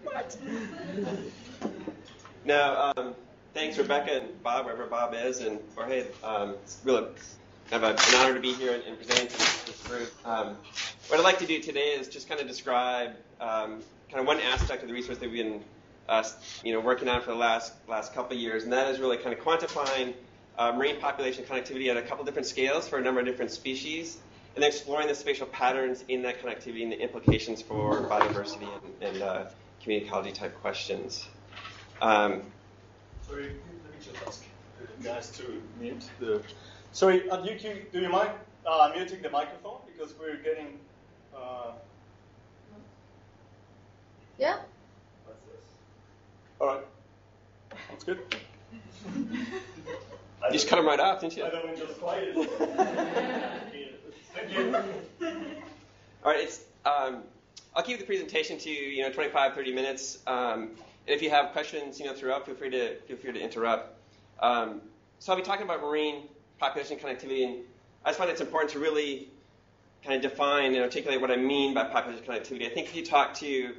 What? No, thanks, Rebecca and Bob, wherever Bob is, and Jorge. It's really kind of an honor to be here and presenting to this group. What I'd like to do today is just kind of describe kind of one aspect of the research that we've been working on for the last couple of years, and that is really kind of quantifying marine population connectivity at a couple different scales for a number of different species, and then exploring the spatial patterns in that connectivity and the implications for biodiversity and community ecology type questions. Sorry, let me just ask the guys to mute the... Sorry, do you mind muting the microphone? Because we're getting... Yeah. What's this? All right. That's good. You just cut them right off, didn't you? I don't mean just quiet. Thank you. All right, I'll keep the presentation to 25, 30 minutes. And if you have questions, throughout, feel free to interrupt. So I'll be talking about marine population connectivity, and I just find it's important to really kind of define and articulate what I mean by population connectivity. I think if you talk to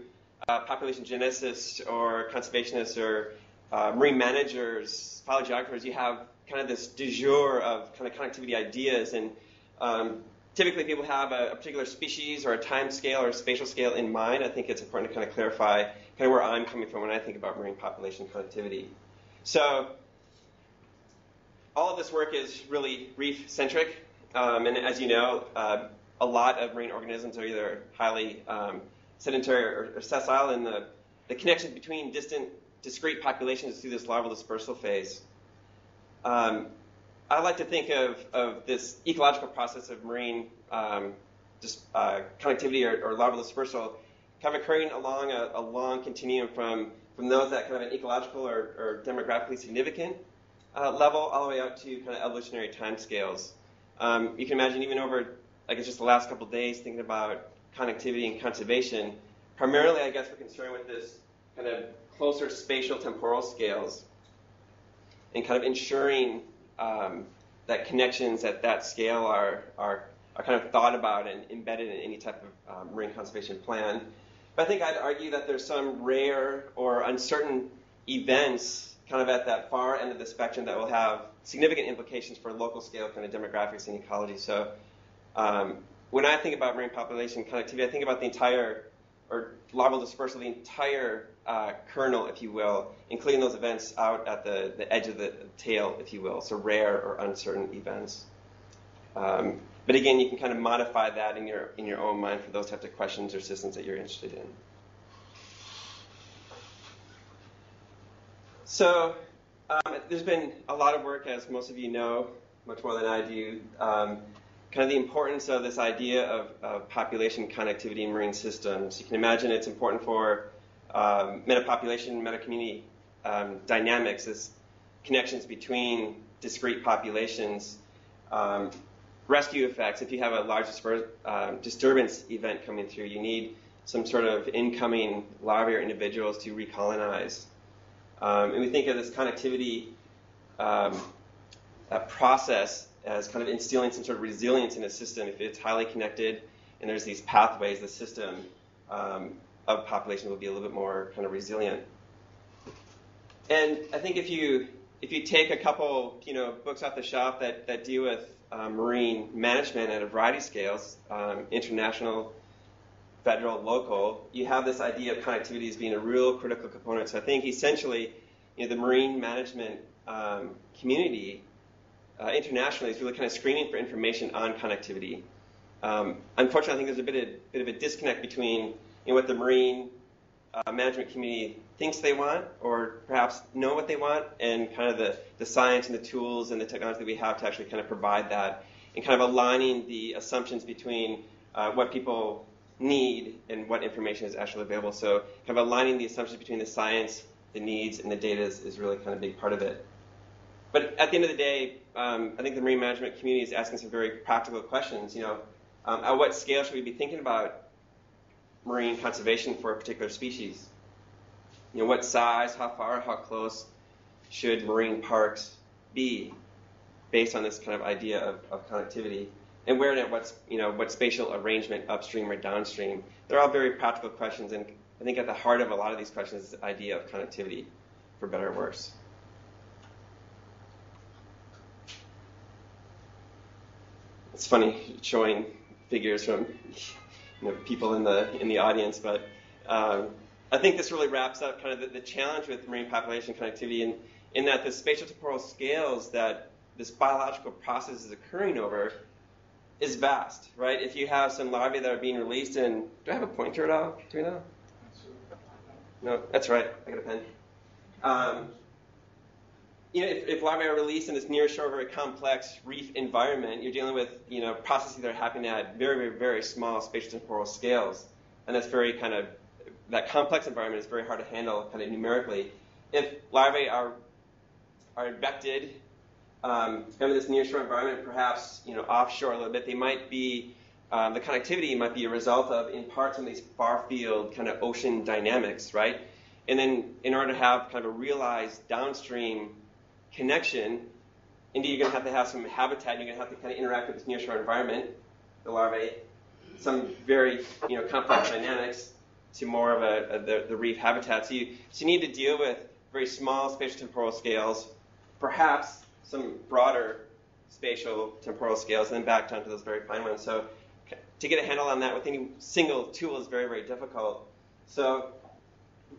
population geneticists or conservationists or marine managers, phylogeographers, you have kind of this du jour of kind of connectivity ideas, and typically people have a particular species or a time scale or a spatial scale in mind. I think it's important to kind of clarify kind of where I'm coming from when I think about marine population connectivity. So all of this work is really reef-centric, and as you know, a lot of marine organisms are either highly sedentary or sessile, and the connections between discrete populations through this larval dispersal phase. I like to think of this ecological process of marine connectivity or larval dispersal kind of occurring along a long continuum from those that kind of an ecological or demographically significant level all the way out to kind of evolutionary timescales. You can imagine even over, I guess, just the last couple of days thinking about connectivity and conservation. Primarily, I guess, we're concerned with this kind of closer spatial temporal scales and kind of ensuring that connections at that scale are kind of thought about and embedded in any type of marine conservation plan. But I think I'd argue that there's some rare or uncertain events kind of at that far end of the spectrum that will have significant implications for local scale kind of demographics and ecology. So when I think about marine population connectivity, I think about the entire, or larval dispersal, the entire kernel, if you will, including those events out at the edge of the tail, if you will, so rare or uncertain events. But again, you can kind of modify that in your own mind for those types of questions or systems that you're interested in. So there's been a lot of work, as most of you know, much more than I do, kind of the importance of this idea of population connectivity in marine systems. You can imagine it's important for metapopulation, meta-community dynamics, this connections between discrete populations, rescue effects. If you have a large disturbance event coming through, you need some sort of incoming larvae or individuals to recolonize. And we think of this connectivity process as kind of instilling some sort of resilience in a system. If it's highly connected and there's these pathways, the system of population will be a little bit more kind of resilient. And I think if you take a couple books off the shelf that deal with marine management at a variety of scales, international, federal, local, you have this idea of connectivity as being a real critical component. So I think essentially, the marine management community internationally is really kind of screening for information on connectivity. Unfortunately, I think there's a bit of a disconnect between what the marine management community thinks they want, or perhaps know what they want, and kind of the science and the tools and the technology that we have to actually kind of provide that, and kind of aligning the assumptions between what people need and what information is actually available. So kind of aligning the assumptions between the science, the needs, and the data is really kind of a big part of it. But at the end of the day, I think the marine management community is asking some very practical questions. At what scale should we be thinking about marine conservation for a particular species? What size, how far, how close should marine parks be based on this kind of idea of connectivity? and where and what spatial arrangement upstream or downstream. They're all very practical questions, and I think at the heart of a lot of these questions is the idea of connectivity, for better or worse. It's funny showing figures from people in the audience, but I think this really wraps up kind of the challenge with marine population connectivity in that the spatial temporal scales that this biological process is occurring over is vast, right? If you have some larvae that are being released in, do I have a pointer at all? Do we know? No, that's right. I got a pen. If larvae are released in this nearshore, very complex reef environment, you're dealing with processes that are happening at very, very, very small spatial temporal scales, and that's very kind of that complex environment is very hard to handle kind of numerically. If larvae are infected kind of this nearshore environment, perhaps offshore a little bit, they might be the connectivity might be a result of, in part, some of these far field kind of ocean dynamics, right? And then in order to have kind of a realized downstream connection, indeed you're going to have some habitat. You're going to have to kind of interact with this nearshore environment, the larvae, some very complex dynamics to more of the reef habitat. So you need to deal with very small spatial temporal scales, perhaps some broader spatial temporal scales, and then back down to those very fine ones. So to get a handle on that with any single tool is very, very difficult. So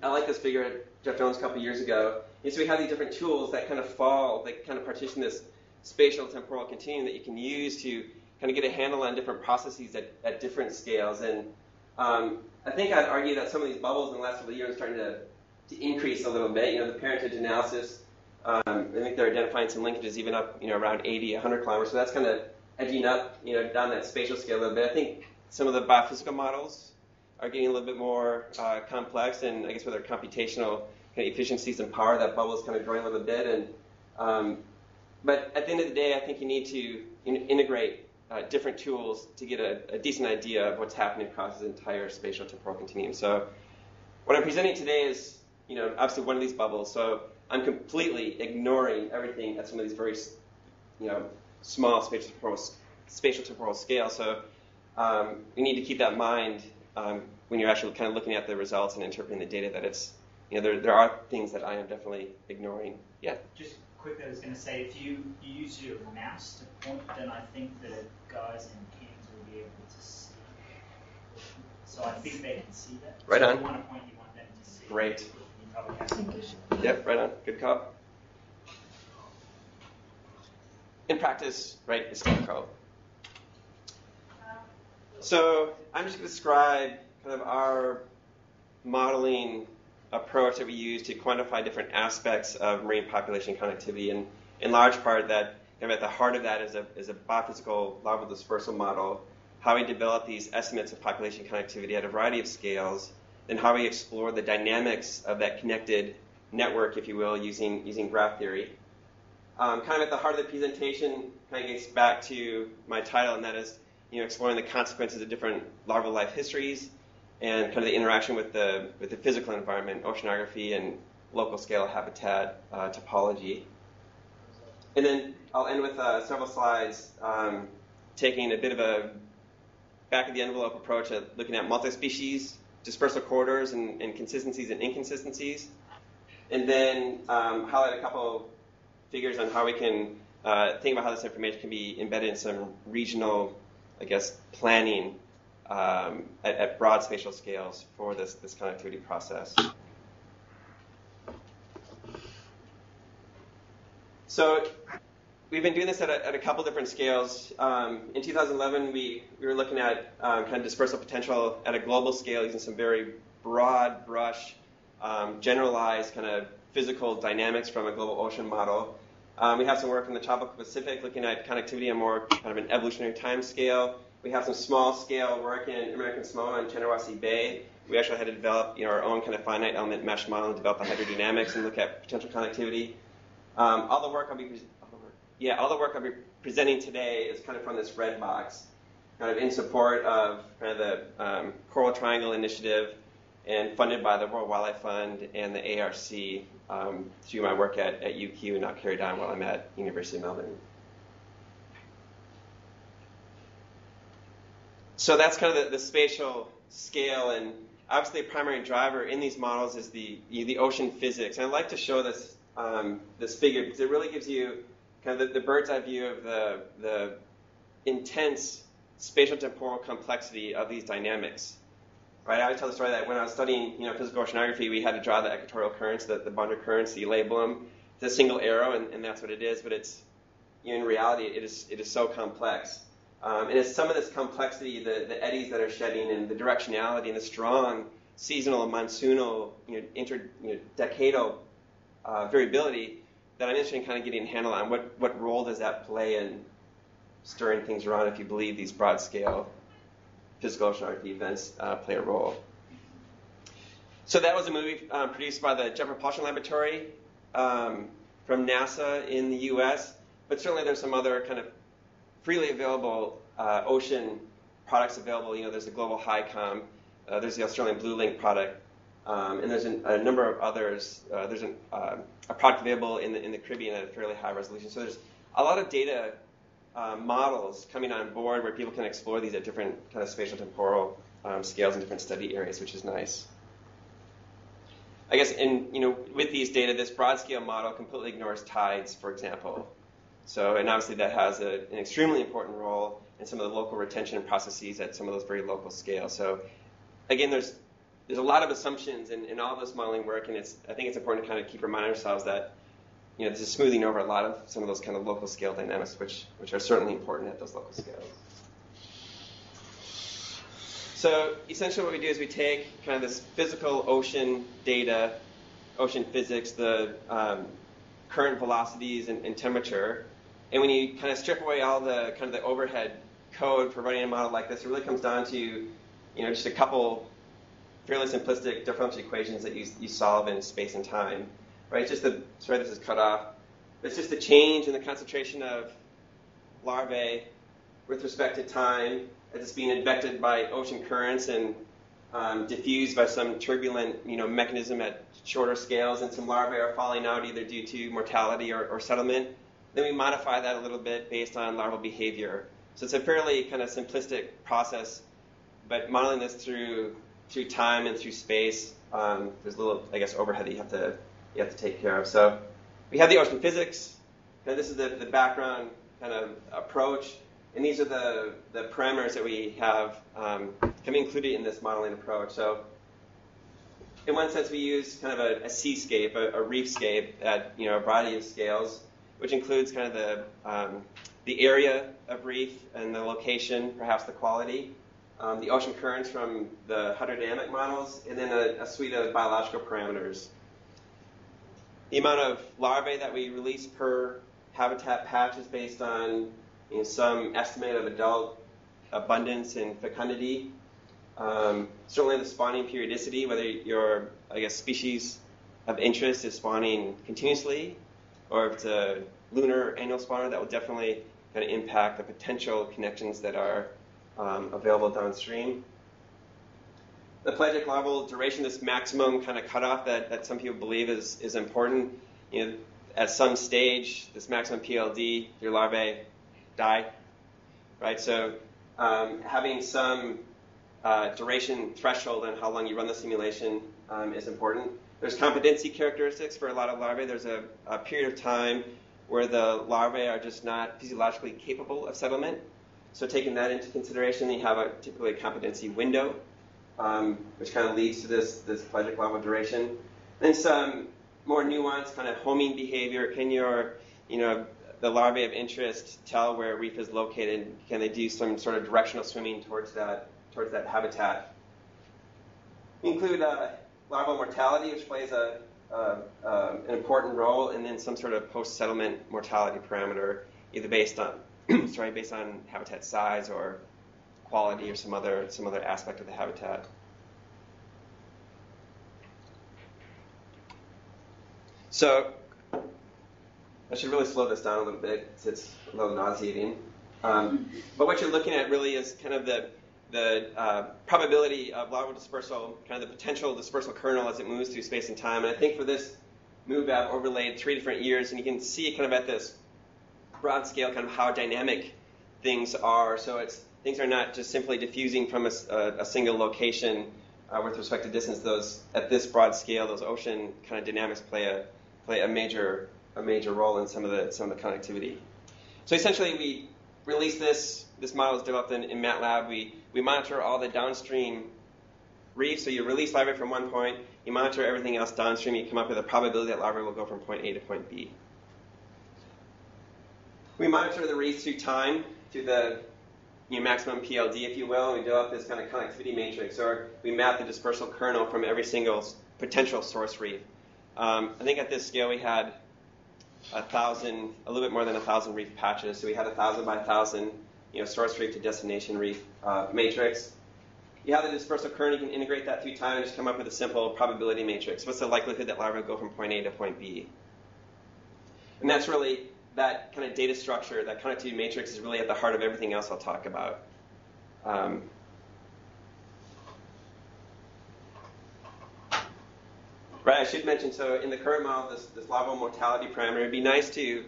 I like this figure at Jeff Jones a couple years ago. And so we have these different tools that kind of kind of partition this spatial temporal continuum that you can use to kind of get a handle on different processes at different scales. And I think I'd argue that some of these bubbles in the last couple of years are starting to increase a little bit. The parentage analysis, I think they're identifying some linkages even up around 80, 100 kilometers. So that's kind of edging up down that spatial scale a little bit. I think some of the biophysical models are getting a little bit more complex, and I guess with their computational kind of efficiencies and power, that bubble is kind of growing a little bit. But at the end of the day, I think you need to integrate different tools to get a decent idea of what's happening across this entire spatial temporal continuum. So what I'm presenting today is, obviously one of these bubbles. So I'm completely ignoring everything at some of these very, small spatial temporal scale. So you need to keep that in mind when you're actually kind of looking at the results and interpreting the data, that it's, there are things that I am definitely ignoring. Yeah? Just quickly, I was going to say, if you use your mouse to point, then I think the guys in Teams will be able to see. So I think they can see that. Right so on. If you want to point, you want them to see. Great. You probably have to. Yep, right on. Good call. In practice, right, it's temporal. So I'm just going to describe kind of our modeling approach that we use to quantify different aspects of marine population connectivity, and in large part that kind of at the heart of that is a biophysical larval dispersal model, how we develop these estimates of population connectivity at a variety of scales, and how we explore the dynamics of that connected network, if you will, using graph theory. Kind of at the heart of the presentation kind of gets back to my title, and that is exploring the consequences of different larval life histories and kind of the interaction with the physical environment, oceanography, and local scale habitat topology. And then I'll end with several slides taking a bit of a back-of-the-envelope approach at looking at multi-species dispersal corridors and consistencies and inconsistencies. And then highlight a couple figures on how we can think about how this information can be embedded in some regional, planning at broad spatial scales for this connectivity process. So we've been doing this at a couple different scales. In 2011, we were looking at kind of dispersal potential at a global scale using some very broad brush, generalized kind of physical dynamics from a global ocean model. We have some work in the tropical Pacific looking at connectivity on more kind of an evolutionary time scale. We have some small-scale work in American Samoa and Chenoweth Bay. We actually had to develop our own kind of finite element mesh model and develop the hydrodynamics and look at potential connectivity. All the work I'll be presenting today is kind of from this red box, kind of in support of kind of the Coral Triangle Initiative and funded by the World Wildlife Fund and the ARC through my work at UQ and now carried on while I'm at University of Melbourne. So that's kind of the spatial scale, and obviously a primary driver in these models is the ocean physics. And I'd like to show this this figure because it really gives you kind of the bird's eye view of the intense spatial temporal complexity of these dynamics. Right? I always tell the story that when I was studying physical oceanography, we had to draw the equatorial currents, the boundary currents, you label them. It's a single arrow, and that's what it is. But it's in reality, it is so complex. And it's some of this complexity, the eddies that are shedding, and the directionality, and the strong seasonal and monsoonal, interdecadal variability that I'm interested in kind of getting a handle on. What role does that play in stirring things around if you believe these broad-scale physical oceanography events play a role? So that was a movie produced by the Jet Propulsion Laboratory from NASA in the U.S., but certainly there's some other kind of freely available ocean products available. There's the Global HiCom, there's the Australian Blue Link product, and there's a number of others. There's a product available in the Caribbean at a fairly high resolution. So there's a lot of data models coming on board where people can explore these at different kind of spatial temporal scales and different study areas, which is nice. I guess with these data, this broad scale model completely ignores tides, for example. So, and obviously that has an extremely important role in some of the local retention processes at some of those very local scales. So, again, there's a lot of assumptions in all this modeling work, and I think it's important to kind of keep reminding ourselves that this is smoothing over a lot of some of those kind of local scale dynamics, which are certainly important at those local scales. So essentially what we do is we take kind of this physical ocean data, ocean physics, the current velocities and temperature, and when you kind of strip away all the kind of the overhead code for running a model like this, it really comes down to just a couple fairly simplistic differential equations that you solve in space and time. Right? It's just sorry this is cut off. It's just the change in the concentration of larvae with respect to time as it's being advected by ocean currents and diffused by some turbulent mechanism at shorter scales, and some larvae are falling out either due to mortality or settlement. Then we modify that a little bit based on larval behavior. So it's a fairly kind of simplistic process, but modeling this through time and through space, there's a little, I guess, overhead that you have to take care of. So we have the ocean physics. And this is the background kind of approach, and these are the parameters that we have can be included in this modeling approach. So in one sense, we use kind of a seascape, a reefscape at a variety of scales, which includes kind of the area of reef and the location, perhaps the quality, the ocean currents from the hydrodynamic models, and then a suite of biological parameters. The amount of larvae that we release per habitat patch is based on some estimate of adult abundance and fecundity. Certainly the spawning periodicity, whether your, species of interest is spawning continuously, or if it's a lunar annual spawner, that will definitely kind of impact the potential connections that are available downstream. The pelagic larval duration, this maximum kind of cutoff that some people believe is important. At some stage, this maximum PLD, your larvae die, right? So having some duration threshold on how long you run the simulation is important. There's competency characteristics for a lot of larvae. There's a period of time where the larvae are just not physiologically capable of settlement. So taking that into consideration, you have typically a competency window, which kind of leads to this pelagic larval duration. Then some more nuanced kind of homing behavior. Can the larvae of interest tell where a reef is located? Can they do some sort of directional swimming towards that habitat? We include larval mortality, which plays an important role, and then some sort of post-settlement mortality parameter, either based on habitat size or quality or some other aspect of the habitat. So I should really slow this down a little bit because it's a little nauseating. But what you're looking at really is kind of the probability of larval dispersal, kind of the potential dispersal kernel as it moves through space and time. And I think for this move, I've overlaid 3 different years, and you can see kind of at this broad scale kind of how dynamic things are. So it's things are not just simply diffusing from a single location with respect to distance. Those at this broad scale, those ocean kind of dynamics play a major role in some of the connectivity. So essentially, we release this model is developed in MATLAB. We monitor all the downstream reefs. So you release larvae from one point, you monitor everything else downstream, you come up with a probability that larvae will go from point A to point B. We monitor the reefs through time, through the maximum PLD, if you will, and we develop this kind of connectivity matrix, or we map the dispersal kernel from every single potential source reef. I think at this scale we had a little bit more than 1,000 reef patches. So we had 1,000 by 1,000, source reef to destination reef matrix. You have the dispersal kernel. You can integrate that through time and just come up with a simple probability matrix. What's the likelihood that larvae will go from point A to point B? And that's really that kind of data structure, that connectivity matrix is really at the heart of everything else I'll talk about. Right, I should mention, so in the current model, this larval mortality parameter, it'd be nice to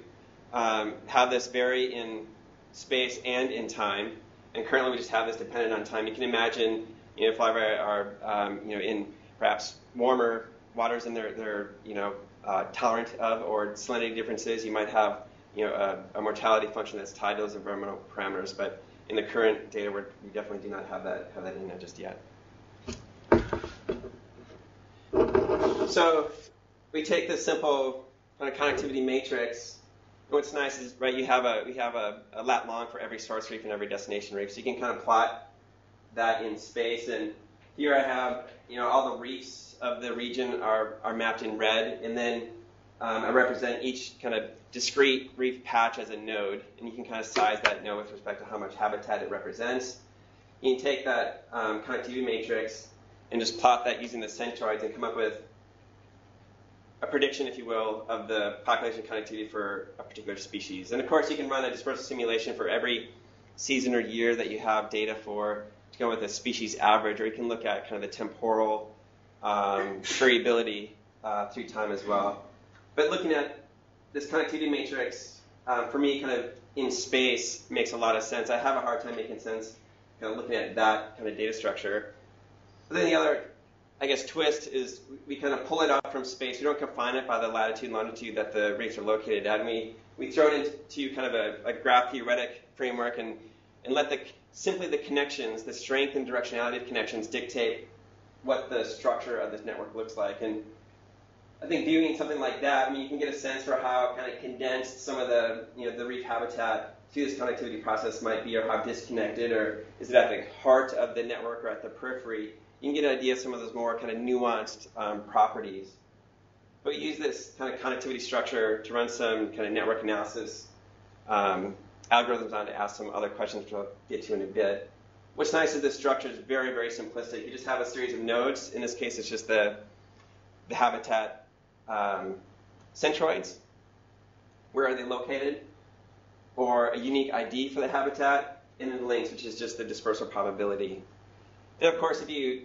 have this vary in space and in time. And currently, we just have this dependent on time. You can imagine, if larvae are, in perhaps warmer waters than they're tolerant of, or salinity differences, you might have, a mortality function that's tied to those environmental parameters. But in the current data, we definitely do not have that in there just yet. So we take this simple kind of connectivity matrix. And what's nice is, right, we have a lat long for every source reef and every destination reef. So you can kind of plot that in space. And here I have, all the reefs of the region are mapped in red. And then I represent each kind of discrete reef patch as a node. And you can kind of size that node with respect to how much habitat it represents. You can take that connectivity matrix and just plot that using the centroids and come up with a prediction, if you will, of the population connectivity for a particular species. And of course, you can run a dispersal simulation for every season or year that you have data for to go with a species average, or you can look at kind of the temporal variability through time as well. But looking at this connectivity matrix, for me, kind of in space makes a lot of sense. I have a hard time making sense kind of looking at that kind of data structure. But then the other, I guess, twist is we kind of pull it out from space. We don't confine it by the latitude and longitude that the reefs are located at. And we throw it into kind of a graph theoretic framework and let simply the connections, the strength and directionality of connections dictate what the structure of this network looks like. And I think viewing something like that, you can get a sense for how kind of condensed some of the, the reef habitat through this connectivity process might be, or how disconnected, or is it at the heart of the network or at the periphery. You can get an idea of some of those more kind of nuanced properties. But we use this kind of connectivity structure to run some kind of network analysis algorithms on to ask some other questions, which I'll get to in a bit. What's nice is this structure is very, very simplistic. You just have a series of nodes. In this case, it's just the habitat centroids. Where are they located? Or a unique ID for the habitat, and then links, which is just the dispersal probability. And of course, if you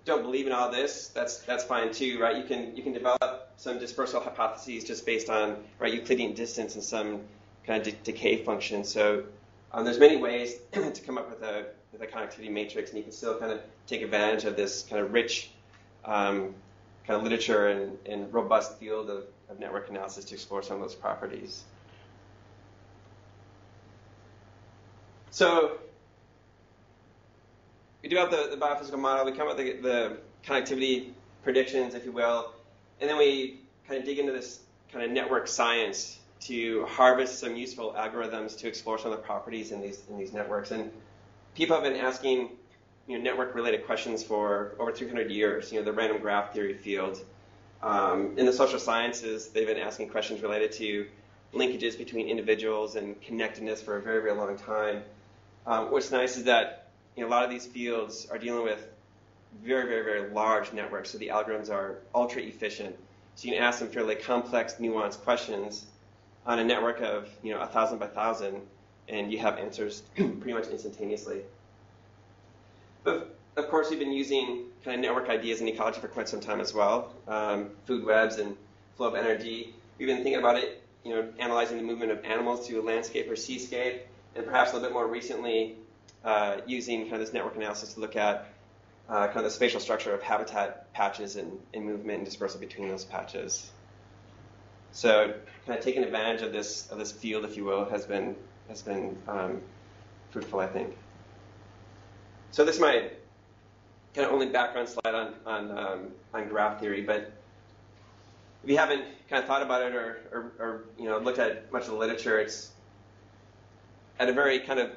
don't believe in all this, that's fine too, right? You can develop some dispersal hypotheses just based on Euclidean distance and some kind of decay function. So there's many ways to come up with a connectivity matrix, and you can still kind of take advantage of this kind of rich kind of literature and robust field of network analysis to explore some of those properties. So we do have the biophysical model. We come up with the connectivity predictions, if you will, and then we kind of dig into this kind of network science to harvest some useful algorithms to explore some of the properties in these networks. And people have been asking network-related questions for over 300 years. The random graph theory field. In the social sciences, they've been asking questions related to linkages between individuals and connectedness for a very, very long time. What's nice is that a lot of these fields are dealing with very, very, very large networks, so the algorithms are ultra efficient. So you can ask them fairly complex, nuanced questions on a network of 1,000 by 1,000, and you have answers pretty much instantaneously. But of course, we've been using kind of network ideas in ecology for quite some time as well. Food webs and flow of energy. We've been thinking about it, analyzing the movement of animals through a landscape or seascape, and perhaps a little bit more recently, using kind of this network analysis to look at kind of the spatial structure of habitat patches and movement and dispersal between those patches. So kind of taking advantage of this field, if you will, has been fruitful, I think. So this is my kind of only background slide on graph theory, but if you haven't kind of thought about it or looked at much of the literature, it's at a very kind of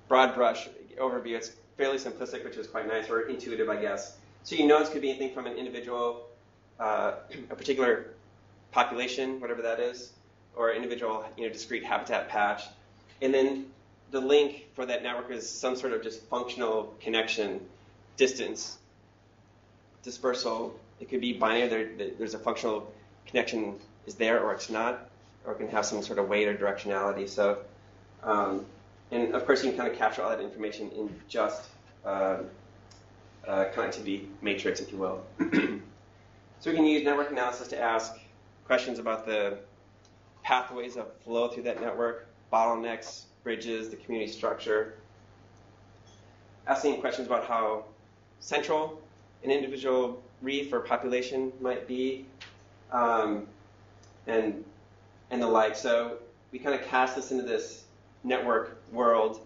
broad brush overview. It's fairly simplistic, which is quite nice, or intuitive, I guess. So nodes could be anything from an individual, a particular population, whatever that is, or individual discrete habitat patch, and then the link for that network is some sort of just functional connection, distance, dispersal. It could be binary. There's a functional connection is there or it's not, or it can have some sort of weight or directionality. So, and of course you can kind of capture all that information in just connectivity matrix, if you will. So we can use network analysis to ask questions about the pathways of flow through that network, bottlenecks, bridges, the community structure. Asking questions about how central an individual reef or population might be, and the like. So we kind of cast this into this network world,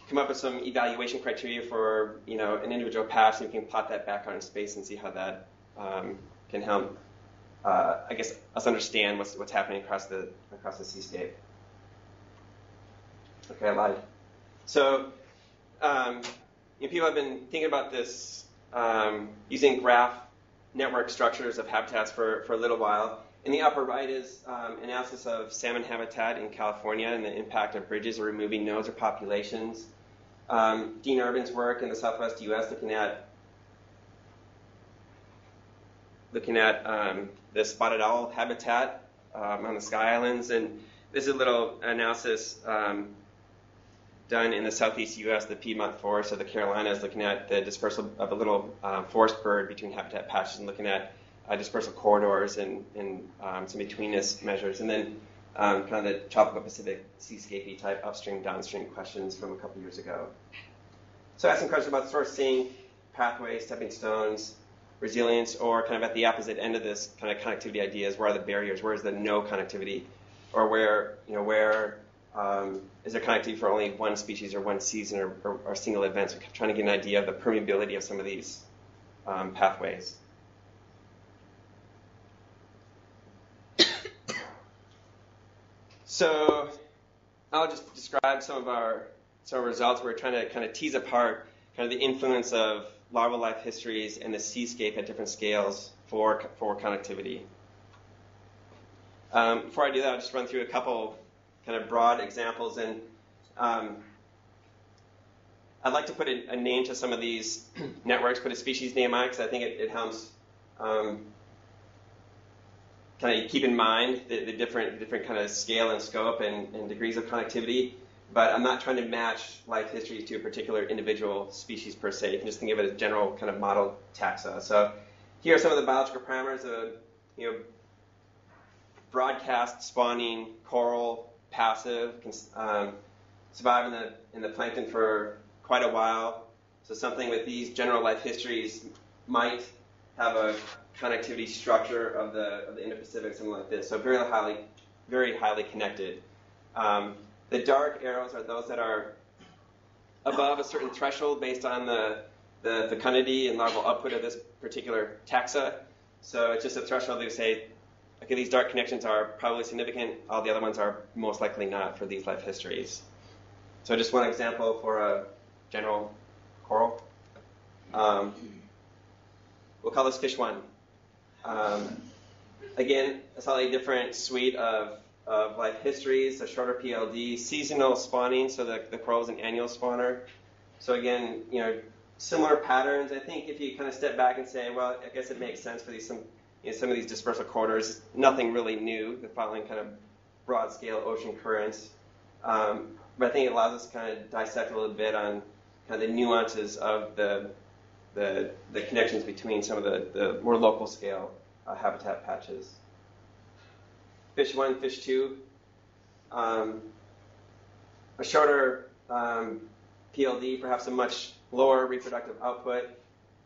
come up with some evaluation criteria for an individual patch, and we can plot that back out in space and see how that can help, I guess, us understand what's happening across the seascape. Okay, I lied. So people have been thinking about this using graph network structures of habitats for a little while. In the upper right is analysis of salmon habitat in California and the impact of bridges or removing nodes or populations. Dean Urban's work in the Southwest U.S. looking at the spotted owl habitat on the Sky Islands, and this is a little analysis done in the Southeast U.S., the Piedmont Forest of the Carolinas, looking at the dispersal of a little forest bird between habitat patches and looking at dispersal corridors and some betweenness measures, and then kind of the tropical Pacific seascapey type upstream, downstream questions from a couple years ago. So asking questions about sourcing, pathways, stepping stones, resilience, or kind of at the opposite end of this kind of connectivity ideas, where are the barriers? Where is the no connectivity? Or where is there connectivity for only one species or one season or single events? We're trying to get an idea of the permeability of some of these pathways. So I'll just describe some of our results. We're trying to kind of tease apart kind of the influence of larval life histories and the seascape at different scales for connectivity. Before I do that, I'll just run through a couple kind of broad examples, and I'd like to put a name to some of these networks, put a species name on it, because I think it helps kind of keep in mind the different kind of scale and scope and degrees of connectivity. But I'm not trying to match life histories to a particular individual species per se. You can just think of it as general kind of model taxa. So here are some of the biological parameters of broadcast spawning coral, passive, can survive in the plankton for quite a while. So something with these general life histories might have a connectivity structure of the Indo-Pacific, something like this. So very highly connected. The dark arrows are those that are above a certain threshold based on the fecundity and larval output of this particular taxa. So it's just a threshold that we say, okay, these dark connections are probably significant. All the other ones are most likely not for these life histories. So just one example for a general coral. We'll call this fish 1. Again, a slightly different suite of life histories, a shorter PLD, seasonal spawning, so the coral is an annual spawner. So again, similar patterns. I think if you kind of step back and say, well, I guess it makes sense for some of these dispersal corridors, nothing really new. They're following kind of broad scale ocean currents. But I think it allows us to kind of dissect a little bit on kind of the nuances of the connections between some of the more local scale habitat patches. Fish 1, fish 2, a shorter PLD, perhaps a much lower reproductive output,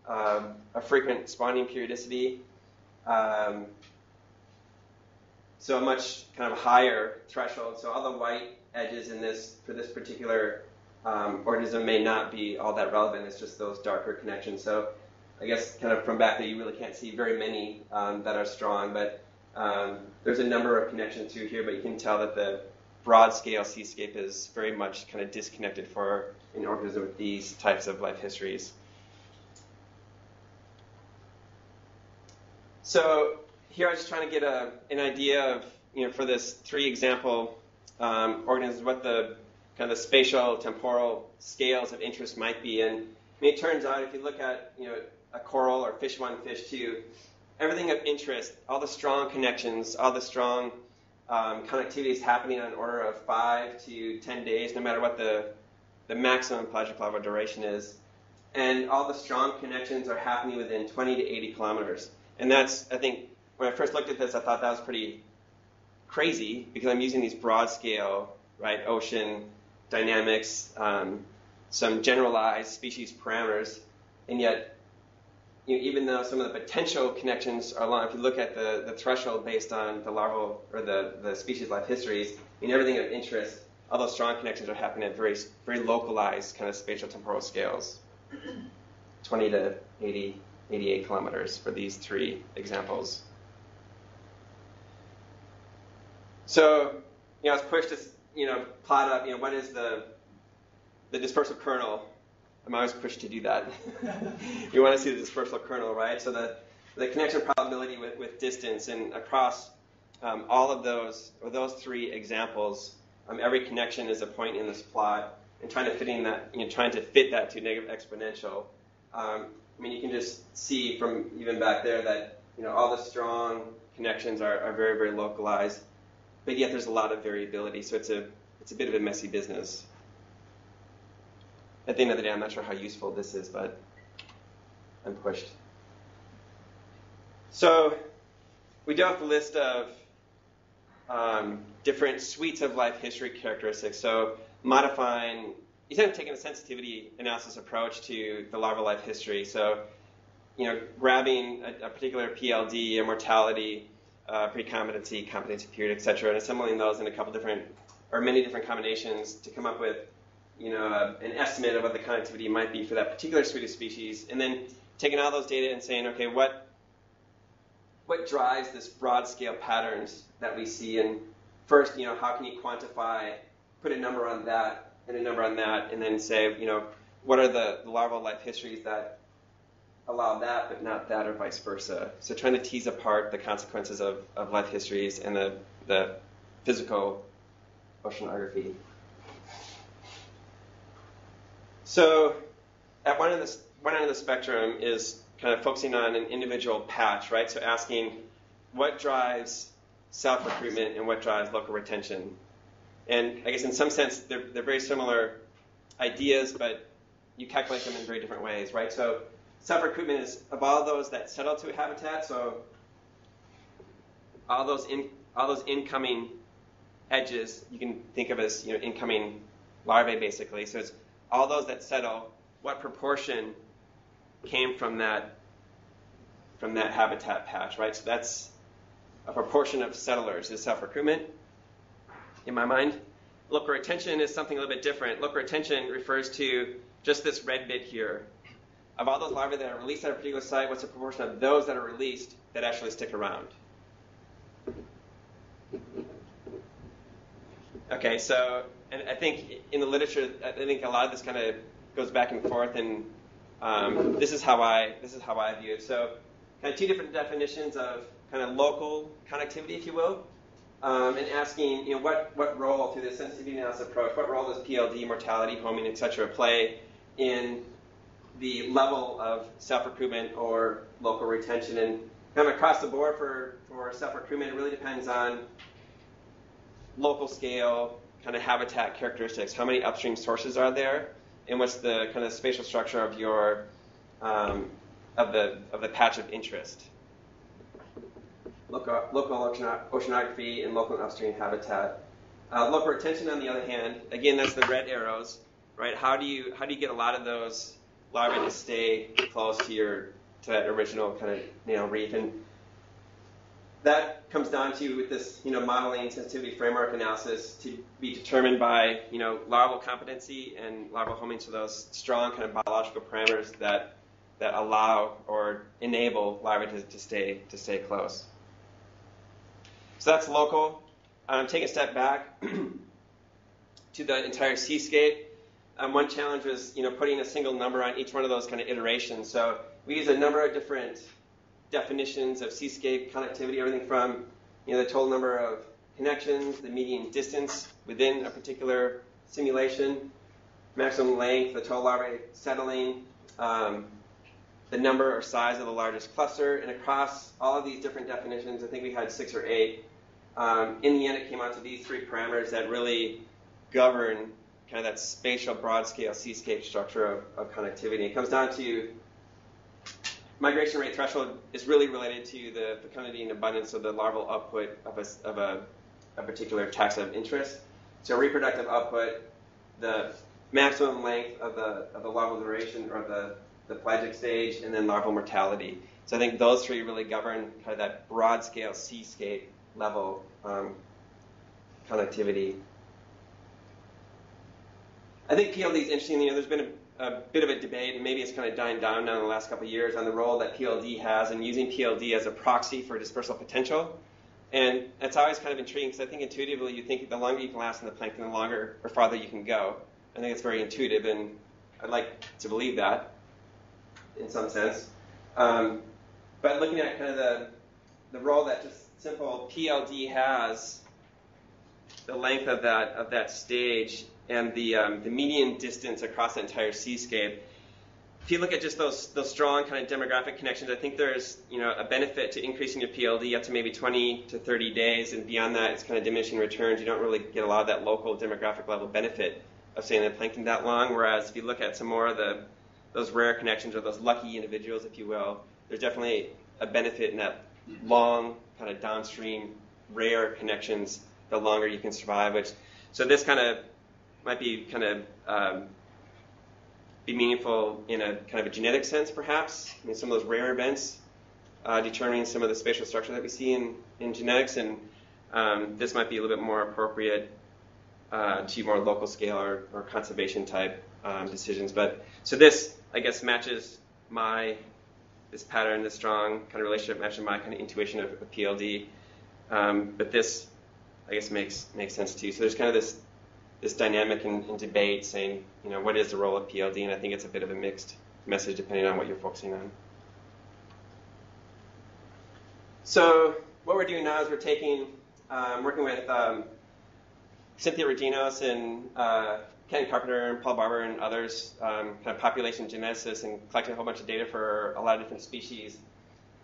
a frequent spawning periodicity, so a much kind of higher threshold. So all the white edges in this, for this particular organism may not be all that relevant. It's just those darker connections. So I guess kind of from back there, you really can't see very many that are strong, but there's a number of connections through here, but you can tell that the broad scale seascape is very much kind of disconnected for an organism with these types of life histories. So here I was just trying to get an idea of, for this 3 example organisms, what the kind of the spatial, temporal scales of interest might be. And it turns out if you look at, a coral or fish 1, fish 2, everything of interest, all the strong connections, all the strong connectivity is happening on an order of 5 to 10 days, no matter what the maximum pelagic larval duration is. And all the strong connections are happening within 20 to 80 kilometers. And that's, I think, when I first looked at this, I thought that was pretty crazy because I'm using these broad scale, right, ocean dynamics, some generalized species parameters, and yet, even though some of the potential connections are long, if you look at the threshold based on the larval or the species life histories, everything of interest, all those strong connections are happening at very, very localized kind of spatial temporal scales, 20 to 80, 88 kilometers for these 3 examples. So, I was pushed to, plot up, what is the dispersal kernel. I'm always pushed to do that. You want to see the dispersal kernel, right? So the connection probability with distance, and across all of those 3 examples, every connection is a point in this plot, and trying to fit that to negative exponential. You can just see from even back there that all the strong connections are very, very localized, but yet there's a lot of variability. So it's a bit of a messy business. At the end of the day, I'm not sure how useful this is, but I'm pushed. So we do have a list of different suites of life history characteristics. So modifying, you tend to take a sensitivity analysis approach to the larval life history. So, grabbing a particular PLD, a mortality, pre-competency, competency period, etc., and assembling those in a couple different, or many different combinations to come up with an estimate of what the connectivity might be for that particular suite of species, and then taking all those data and saying, okay, what drives this broad scale patterns that we see? And first, how can you quantify, put a number on that and a number on that, and then say, what are the larval life histories that allow that but not that, or vice versa? So trying to tease apart the consequences of life histories and the physical oceanography. So at one end of the spectrum is kind of focusing on an individual patch, right? So asking what drives self-recruitment and what drives local retention. And I guess in some sense they're very similar ideas, but you calculate them in very different ways, right? So self-recruitment is of all those that settle to a habitat, so all those incoming edges you can think of as incoming larvae basically. So it's all those that settle, what proportion came from that habitat patch, right? So that's a proportion of settlers is self-recruitment, in my mind. Local retention is something a little bit different. Local retention refers to just this red bit here. Of all those larvae that are released at a particular site, what's the proportion of those that are released that actually stick around? Okay, so, and I think in the literature, I think a lot of this kind of goes back and forth, and this is how I view it. So, kind of 2 different definitions of kind of local connectivity, if you will, and asking, what role through the sensitivity analysis approach, what role does PLD, mortality, homing, etc., play in the level of self-recruitment or local retention? And kind of across the board for self-recruitment, it really depends on local scale, kind of habitat characteristics. How many upstream sources are there, and what's the kind of spatial structure of your of the patch of interest? Local oceanography and local and upstream habitat. Local retention, on the other hand, again, that's the red arrows. right? How do you get a lot of those larvae to stay close to that original kind of reef? And that comes down to, with this modeling sensitivity framework analysis, to be determined by larval competency and larval homing, so those strong kind of biological parameters that allow or enable larvae to stay close. So that's local. Take a step back to the entire seascape. One challenge was putting a single number on each one of those kind of iterations. So we use a number of different definitions of seascape connectivity, everything from the total number of connections, the median distance within a particular simulation, maximum length, the total larvae settling, the number or size of the largest cluster, and across all of these different definitions, I think we had 6 or 8. In the end, it came out to these 3 parameters that really govern kind of that spatial broad-scale seascape structure of connectivity. It comes down to migration rate threshold is really related to the fecundity and abundance of the larval output of a particular taxa of interest. So reproductive output, the maximum length of the larval duration or the pelagic stage, and then larval mortality. So I think those 3 really govern kind of that broad-scale seascape level connectivity. I think PLD is interesting. There's been a bit of a debate, and maybe it's kind of dying down now in the last couple of years, on the role that PLD has in using PLD as a proxy for dispersal potential. And that's always kind of intriguing, because I think intuitively you think the longer you can last in the plankton, the longer or farther you can go. I think it's very intuitive, and I'd like to believe that in some sense. But looking at kind of the role that just simple PLD has, the length of that stage, and the median distance across the entire seascape. If you look at just those strong kind of demographic connections, I think there's a benefit to increasing your PLD up to maybe 20 to 30 days, and beyond that, it's kind of diminishing returns. You don't really get a lot of that local demographic level benefit of staying in the plankton that long. Whereas if you look at some more of those rare connections, or those lucky individuals, if you will, there's definitely a benefit in that long kind of downstream rare connections. The longer you can survive, so this kind of might be kind of be meaningful in a kind of a genetic sense, perhaps. Some of those rare events determining some of the spatial structure that we see in genetics, and this might be a little bit more appropriate to more local scale or conservation type decisions. But so this, I guess, matches this pattern, this strong kind of relationship matches my kind of intuition of PLD. But this, I guess, makes sense too. So there's kind of this dynamic in debate saying, what is the role of PLD? And I think it's a bit of a mixed message depending on what you're focusing on. So what we're doing now is we're taking, working with Cynthia Reginos and Ken Carpenter and Paul Barber and others, kind of population geneticists, and collecting a whole bunch of data for a lot of different species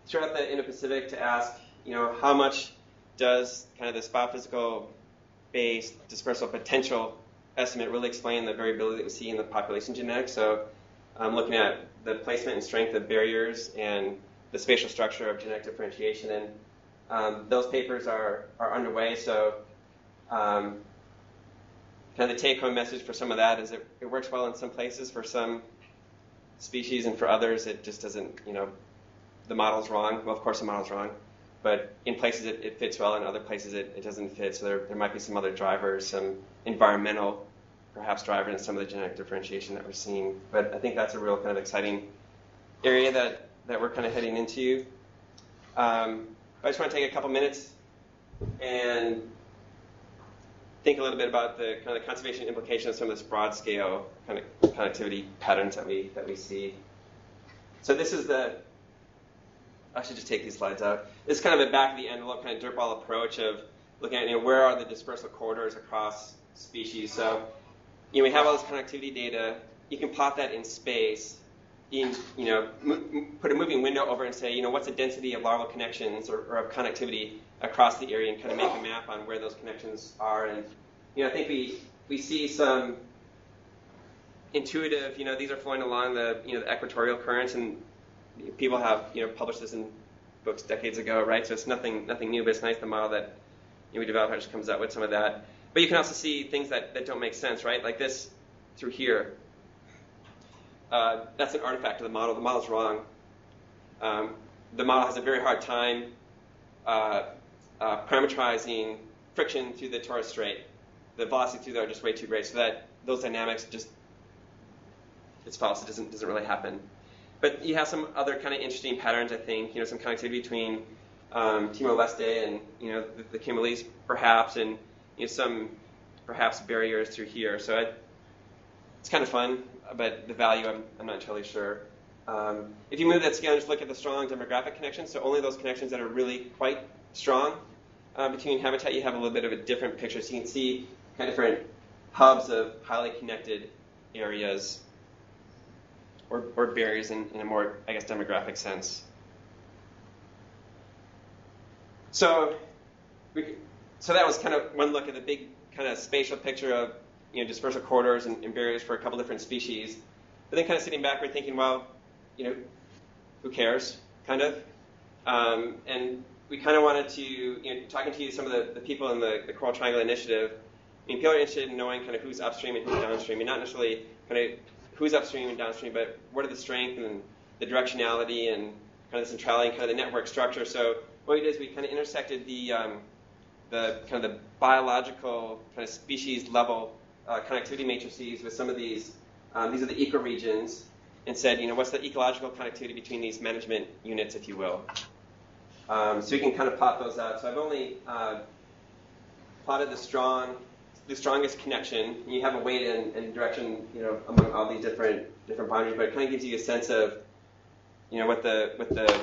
throughout the Indo-Pacific to ask, how much does kind of this biophysical-based dispersal potential estimate really explain the variability that we see in the population genetics? So looking at the placement and strength of barriers and the spatial structure of genetic differentiation. And those papers are underway. So kind of the take-home message for some of that is it works well in some places for some species, and for others it just doesn't, the model's wrong. Well, of course the model's wrong. But in places it fits well, in other places it doesn't fit. So there might be some other drivers, some environmental, perhaps, driver in some of the genetic differentiation that we're seeing. But I think that's a real kind of exciting area that we're kind of heading into. I just want to take a couple minutes and think a little bit about the kind of conservation implications of some of this broad scale kind of connectivity patterns that we see. So this is I should just take these slides out. This is kind of a back of the envelope kind of dirtball approach of looking at where are the dispersal corridors across species. So we have all this connectivity data. You can plot that in space. You can put a moving window over and say what's the density of larval connections or of connectivity across the area, and kind of make a map on where those connections are. And I think we see some intuitive. These are flowing along the the equatorial currents, and people have published this in books decades ago, right? So it's nothing new, but it's nice the model that we developed just comes out with some of that. But you can also see things that don't make sense, right? Like this through here. That's an artifact of the model. The model's wrong. The model has a very hard time parameterizing friction through the torus strait. The velocity through there are just way too great, so that those dynamics just, it's false. It doesn't really happen. But you have some other kind of interesting patterns, I think. Some connectivity between Timor-Leste and the Kimberleys, perhaps, and some perhaps barriers through here. So it's kind of fun, but the value I'm not entirely sure. If you move that scale and just look at the strong demographic connections, so only those connections that are really quite strong between habitat, you have a little bit of a different picture. So you can see kind of different hubs of highly connected areas or barriers in a more, I guess, demographic sense. So that was kind of one look at the big kind of spatial picture of dispersal corridors and barriers for a couple different species. But then kind of sitting back, we're thinking, well, who cares, kind of? And we kind of wanted to, talking to some of the people in the Coral Triangle Initiative, people are interested in knowing kind of who's upstream and who's downstream, and not necessarily kind of who's upstream and downstream, but what are the strength and the directionality and kind of the centrality and kind of the network structure. So what we did is we kind of intersected the kind of the biological kind of species level connectivity matrices with some of these. These are the ecoregions, and said, what's the ecological connectivity between these management units, if you will. So you can kind of plot those out. So I've only plotted the strongest connection. You have a weight and direction, among all these different boundaries, but it kind of gives you a sense of, what the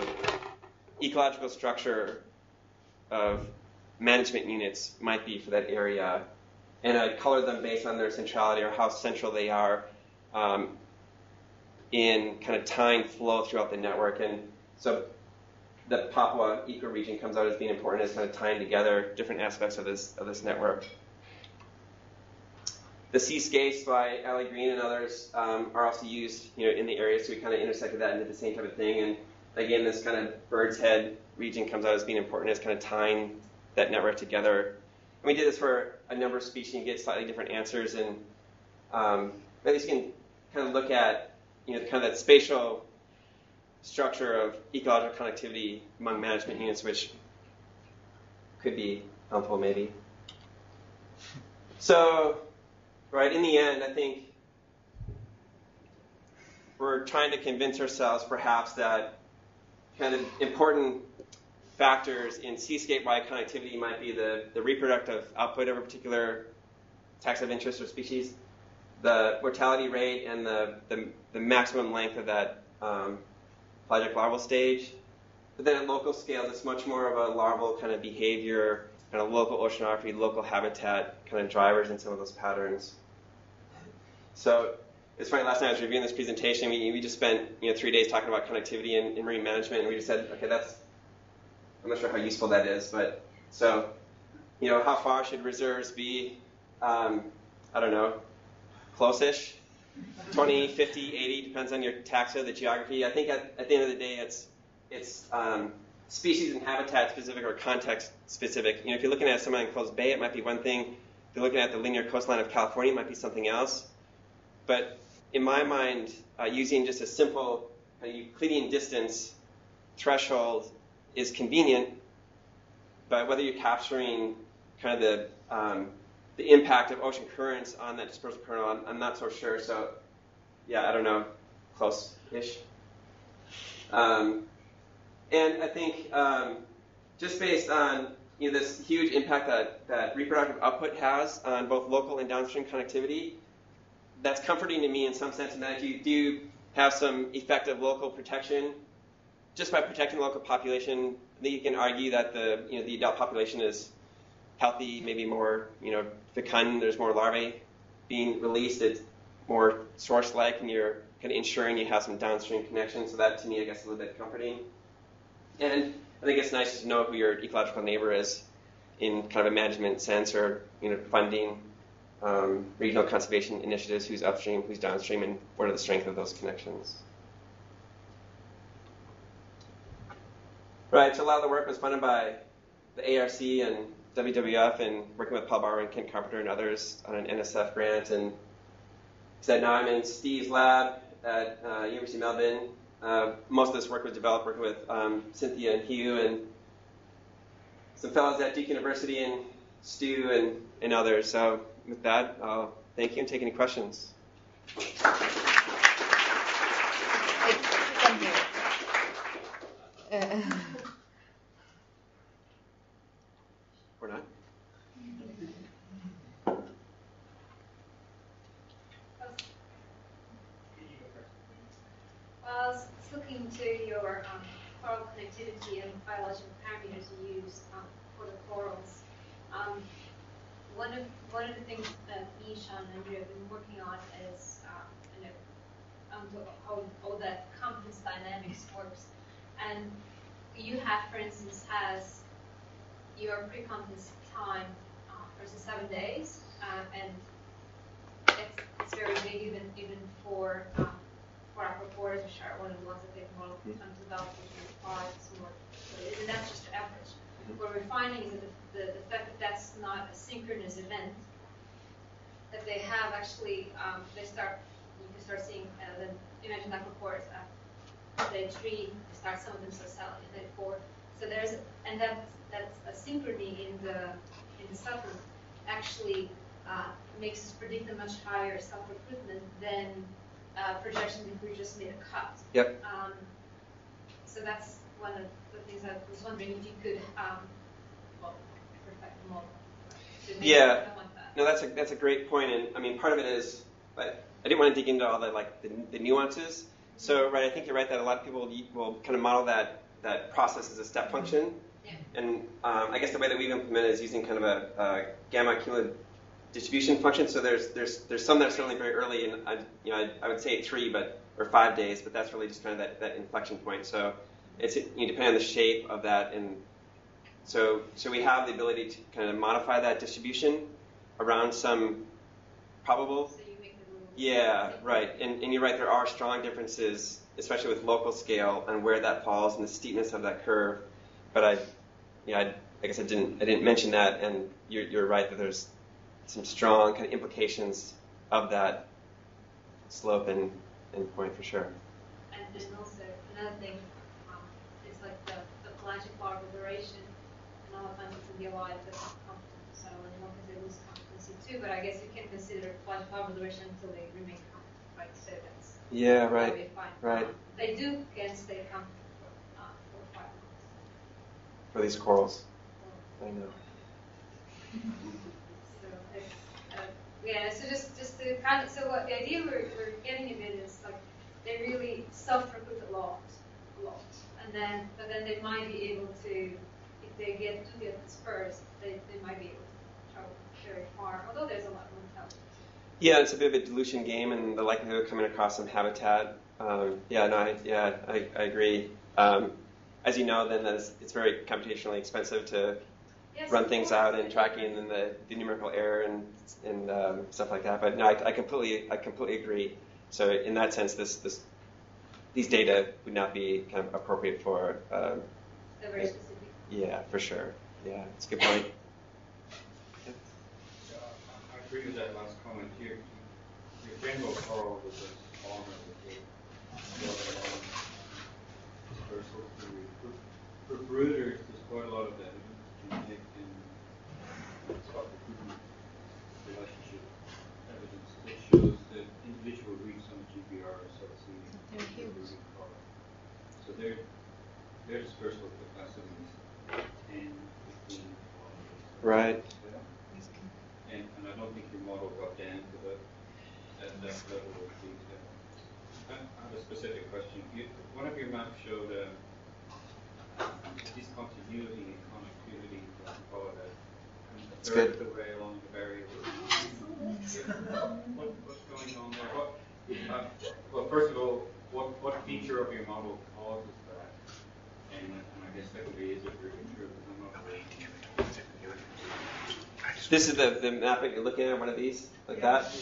ecological structure of management units might be for that area. And I colored them based on their centrality or how central they are in kind of time flow throughout the network. And so the Papua ecoregion comes out as being important as kind of tying together different aspects of this network. The seascapes by Ali Green and others are also used, in the area, so we kind of intersected that and did the same type of thing. And again, this kind of bird's head region comes out as being important as kind of tying that network together. And we did this for a number of species and get slightly different answers. And at least you can kind of look at, kind of that spatial structure of ecological connectivity among management units, which could be helpful, maybe. So, right, in the end, I think we're trying to convince ourselves, perhaps, that kind of important factors in seascape-wide connectivity might be the reproductive output of a particular taxa of interest or species, the mortality rate, and the maximum length of that pelagic larval stage. But then at local scales, it's much more of a larval kind of behavior, kind of local oceanography, local habitat kind of drivers in some of those patterns. So it's funny, last night I was reviewing this presentation, we just spent 3 days talking about connectivity in marine management, and we just said, okay, I'm not sure how useful that is, but so, how far should reserves be? I don't know, close-ish, 20, 50, 80, depends on your taxa, the geography. I think at the end of the day, it's species and habitat specific or context specific. If you're looking at some unenclosed bay, it might be one thing. If you're looking at the linear coastline of California, it might be something else. But in my mind, using just a simple Euclidean distance threshold is convenient, but whether you're capturing kind of the impact of ocean currents on that dispersal kernel, I'm not so sure. So, yeah, I don't know, close-ish. And I think just based on this huge impact that reproductive output has on both local and downstream connectivity, that's comforting to me in some sense, in that if you do have some effective local protection, just by protecting the local population, I think you can argue that the adult population is healthy, maybe more fecund. There's more larvae being released. It's more source-like, and you're kind of ensuring you have some downstream connection. So that, to me, I guess, is a little bit comforting. And I think it's nice to know who your ecological neighbor is in kind of a management sense, or funding regional conservation initiatives, who's upstream, who's downstream, and what are the strength of those connections. Right, so a lot of the work was funded by the ARC and WWF, and working with Paul Barber and Kent Carpenter and others on an NSF grant. And So now I'm in Steve's lab at University of Melbourne. Most of this work was developed working with Cynthia and Hugh and some fellows at Duke University and Stu and others. So with that, I'll thank you and take any questions. Or not? I was looking to your coral connectivity and biological parameters you use for the corals. One of the things that me, Sean, and Andrea have been working on is how all that confidence dynamics works. And you have, for instance, has your pre-confidence time versus 7 days, and it's very big even for our reporters, which are one of the ones that they've modeled until about 5 more. So that's just the average. What we're finding is that the fact that that's not a synchronous event, that they have actually you can start seeing imagine that reports at day 3, start some of them selling at day 4. So that's a synchrony in the cycle actually makes us predict a much higher self-recruitment than projections if we just made a cut. Yep. So that's one of the things I was wondering if you could perfect the model. Yeah. No, that's a great point, and I mean part of it is, but I didn't want to dig into all the nuances. So right, I think you're right that a lot of people will kind of model that process as a step function, and I guess the way that we've implemented is using kind of a gamma cumulative distribution function. So there's some that are certainly very early, and I would say 3 or 5 days, but that's really just kind of that inflection point. So it's depending on the shape of that, and so we have the ability to kind of modify that distribution around some probable. So you make the rules. Yeah, right. And you're right. There are strong differences, especially with local scale, on where that falls and the steepness of that curve. But I guess I didn't mention that, and you're right that there's some strong kind of implications of that slope and point for sure. And also another thing, it's like the pelagic larval duration, and a lot of times it can be alive with confidence, so in one case they lose competency too, but I guess you can consider pelagic larval duration until they remain competent, right? So that's right, fine. Right. They can stay competent for 4 or 5 months. For these corals, I know. So it's, so just to kind of, so what the idea we're getting a bit is like they really self-recruit a lot, but then they might be able to, if they get dispersed, they might be able to travel very far, although there's a lot more intelligence. Yeah, it's a bit of a dilution game, and the likelihood of coming across some habitat. I agree. As you know, then it's very computationally expensive to run things out and tracking, and then the numerical error and stuff like that. But no, I completely agree. So in that sense, these data would not be kind of appropriate for. They're very specific. Yeah, for sure. Yeah, it's a good point. Yeah, I agree with that last comment. Your general coral was a spawner with dispersal theory. For brooders, there's quite a lot of evidence, genetic and stock-recruitment relationship evidence that shows that individual reefs on the GBR are associated with brooding coral. So their dispersal capacity is 10, 15 kilometers. Right. And I don't think your model got down to that level of detail. I have a specific question. One of your maps showed discontinuity and connectivity, I call it a third of the way along the barrier. What's going on there? Well, first of all, what feature of your model causes that? And I guess secondly, is it really true? Because I'm not really. This is the map that you're looking at, one of these, like that?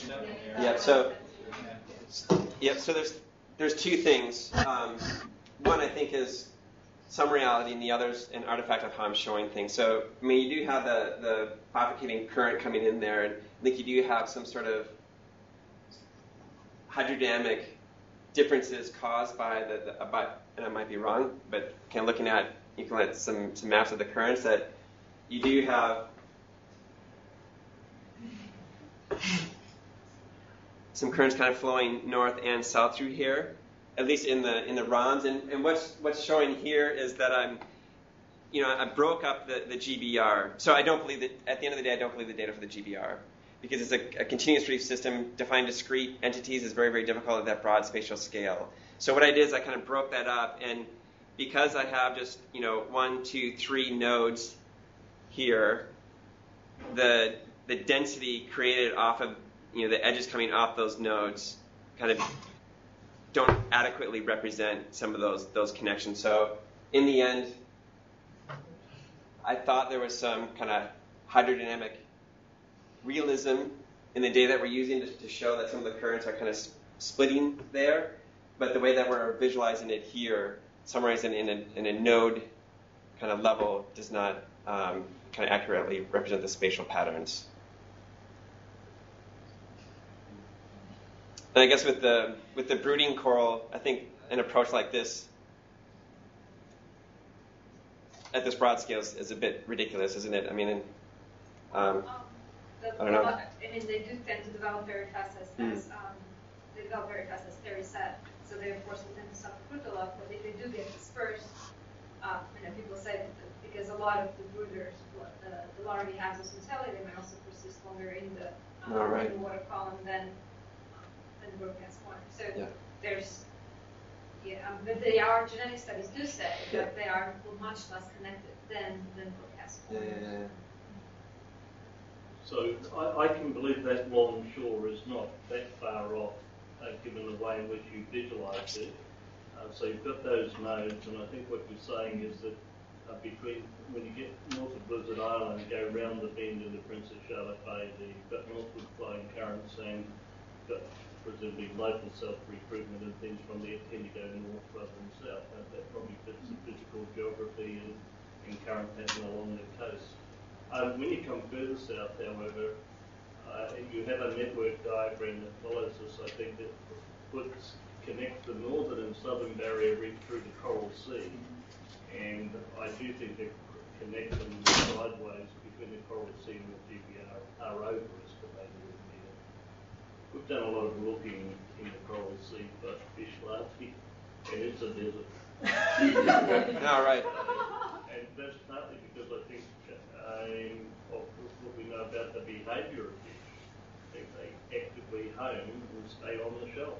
Yeah, so there's 2 things. One, I think, is some reality, and the other's an artifact of how I'm showing things. So, I mean, you do have the bifurcating current coming in there, and I think you do have some sort of hydrodynamic differences caused by and I might be wrong, but kind of looking at some maps of the currents, that you do have some currents kind of flowing north and south through here, at least in the ROMs. And what's showing here is that I broke up the GBR. So I don't believe that, at the end of the day, I don't believe the data for the GBR, because it's a continuous reef system. Defining discrete entities is very, very difficult at that broad spatial scale. So what I did is I kind of broke that up, and because I have just 1, 2, 3 nodes here, the density created off of the edges coming off those nodes kind of don't adequately represent some of those connections. So in the end, I thought there was some kind of hydrodynamic realism in the data that we're using to show that some of the currents are kind of splitting there, but the way that we're visualizing it here, summarizing in a node kind of level, does not kind of accurately represent the spatial patterns. And I guess with the brooding coral, I think an approach like this at this broad scale is a bit ridiculous, isn't it? I mean, I don't know. I mean, they do tend to develop very fast as they develop very fast as Terry said. So they of course will tend to suffer fruit a lot, but if they do get dispersed, people say that because a lot of the brooders, the larvae have this mentality, they may also persist longer in the water column than the broadcast one. So there's but they are, genetic studies do say that they are much less connected than broadcast one. So I can believe that long shore is not that far off, given the way in which you visualise it. So you've got those nodes, and I think what you're saying is that when you get north of Blizzard Island, go round the bend in the Princess Charlotte Bay, you've got northward flowing currents, and you've got presumably local self-recruitment and things from there tend to go north rather than south. That probably fits the physical geography and current pattern along the coast. When you come further south, however, you have a network diagram that follows this, I think, that connects the northern and southern barrier reef through the Coral Sea. And I do think the connections sideways between the Coral Sea and the GBR are overestimated. We've done a lot of looking in the Coral Sea for fish larvae, and it's a desert. All right. And that's partly because I think of what we know about the behaviour of fish. I think they actively home and stay on the shell.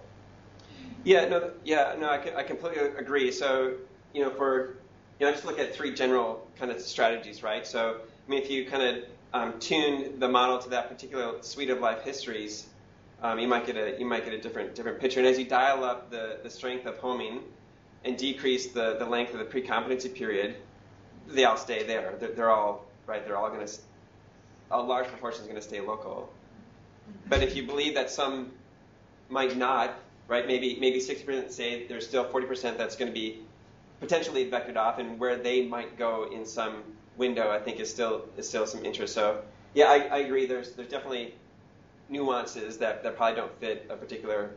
I completely agree. So, I just look at 3 general kind of strategies, right? So, I mean, if you kind of tune the model to that particular suite of life histories, you might get a different picture. And as you dial up the strength of homing and decrease the length of the pre-competency period, they all stay there. They're all right. They're all going to, a large proportion is going to stay local. But if you believe that some might not, right? Maybe 60% say there's still 40% that's going to be potentially vectored off, and where they might go in some window, I think is still some interest. So yeah, I agree. There's definitely nuances that probably don't fit a particular